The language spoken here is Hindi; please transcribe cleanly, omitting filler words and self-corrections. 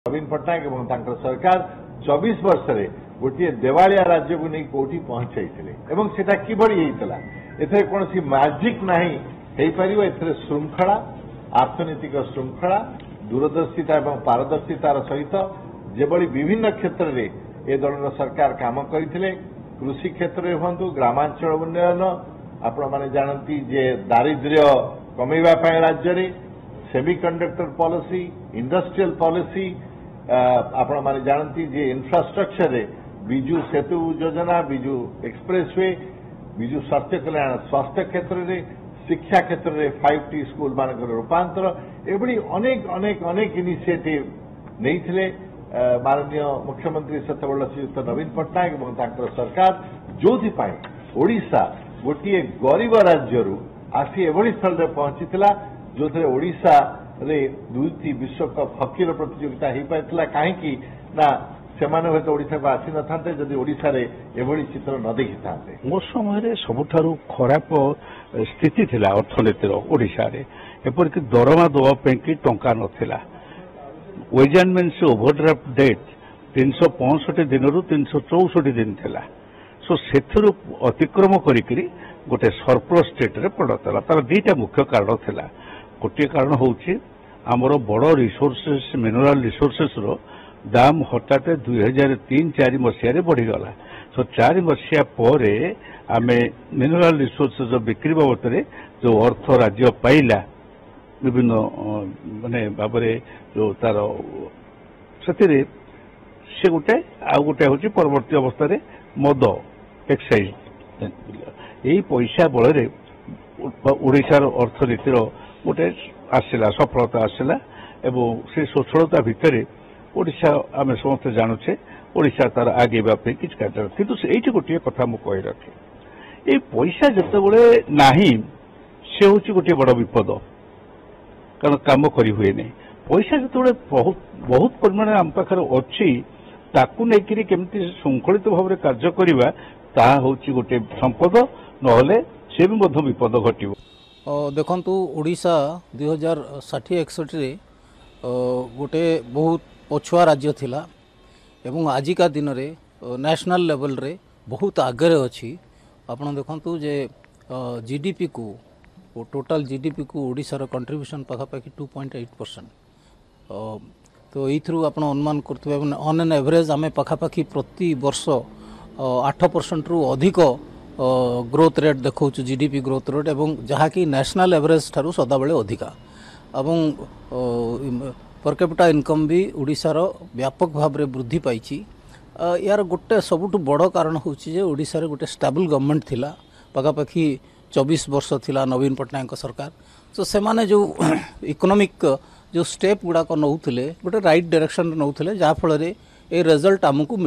नवीन पट्टनायक एवं तांकर सरकार 24 वर्ष रे गोटे देवालिया राज्य को नहीं कोठी पहुंचाई एवं सेटा किबड़ी हेतला एथे कोनसी मैजिक नाही हेई परिबो एथे श्रृंखला आर्थनैतिक श्रृंखला दूरदर्शिता एवं पारदर्शितार सहित जेबड़ी विभिन्न क्षेत्र में ए दलर सरकार काम करथिले कृषि क्षेत्र में हूँ ग्रामांचल उन्नयन आपण माने जानती जे दारिद्र्य कमेवा पाए राज्य रे सेमीकंडक्टर पॉलिसी इंडस्ट्रियल पॉलिसी आपण माने जानती जे इंफ्रास्ट्रक्चर रे बिजू सेतु योजना बिजू एक्सप्रेसवे बिजू स्वास्थ्य कल्याण स्वास्थ्य क्षेत्र में शिक्षा क्षेत्र में 5T स्कूल मान रूपांतर एभली अनेक अनेक अनेक इनिशिएटिव नहीं माननीय मुख्यमंत्री सेतबेले श्रीयुक्त नवीन पट्टनायक और सरकार जो ओडिशा गोटे गरीब राज्य आसी एभली स्थल में पहुंची जो थे ओडिशा रे दुईटी विश्वकप हकीर प्रतियोगिता हो पाई कहीं सेमाने हयतो ओडिशा को आसी न थांते जदि ओडिशा रे एभली चित्र न देखि थांते मो समय सबुठारु खराब स्थिति थिला अर्थनीतिर ओडिशा रे एपरिक दरमा दवा पे कि टंका नथिला वेजन मीन्स ओवरड्राफ्ट डेट 365 दिन रु 364 दिन थिला सो सेथरु अतिक्रम करिकरी गोटे सरप्लस स्टेट रे पड़तला तार दीटा मुख्य कारण थिला गोटे कारण होउची हमरो बड़ रिसोर्सेस मिनरल रिसोर्सेस रो दाम हठात 2003-4 मसीह बढ़ीगला सो 4 मसीहा पर आम मिनरल रिसोर्सेस बिक्री बाबद जो अर्थ राज्य पाइला विभिन्न माने भावरे जो तार से गोटे आउ गोटे हूँ परवर्ती अवस्था मद एक्साइज यही पैसा बल ओडिशार अर्थनीतिर गोटे आसला सफलता आसला एवं से सफलता भितर ओडिशा आम समस्त जानुचे ओडिशा तार आगेवा किसी कार्य किंतु ये गोटे कथा मुझे कही रखे ये पैसा जिते नाही से हूँ गोटे बड़ विपद कारण काम करी हुए नहीं पैसा जिते बहुत बहुत परिमाण आम पाखे अच्छी ताकू नहीं केमती श्रृंखलित भाव में कार्य करवा ता हूँ गोटे संपद नहले से भी विपद घटव देखु ओडिशा 2060-61 गोटे बहुत पछुआ राज्य थिला एवं आजिका दिन रे नेशनल लेवल रे बहुत आगे अच्छी आपड़ देखु जे जीडीपी को टोटल जीडीपी को ओडिशार कंट्रीब्यूशन पाखापाखि 2.8%। तो यू आप अनुमान करते ऑन एन एवरेज आम पाखापाखि प्रति वर्ष 8% रु अधिक ग्रोथ रेट देखा जीडीपी ग्रोथ रेट एवं जहाँकि नेशनल एवरेज ठारू सदाबले अधिका एवं पर कैपिटा इनकम भी ओडिशार व्यापक भाव में वृद्धि पाई यार गोटे सबुठ बड़ कारण होची ओडिशा रे गोटे स्टेबल गवर्नमेंट थिला पाखापाखि 24 वर्ष थिला नवीन पट्टनायक सरकार तो से माने जो इकोनॉमिक जो स्टेप गुड़ाक नौथिले गोटे राइट डायरेक्शन नौथिले जहाँ फल ए रिजल्ट आमको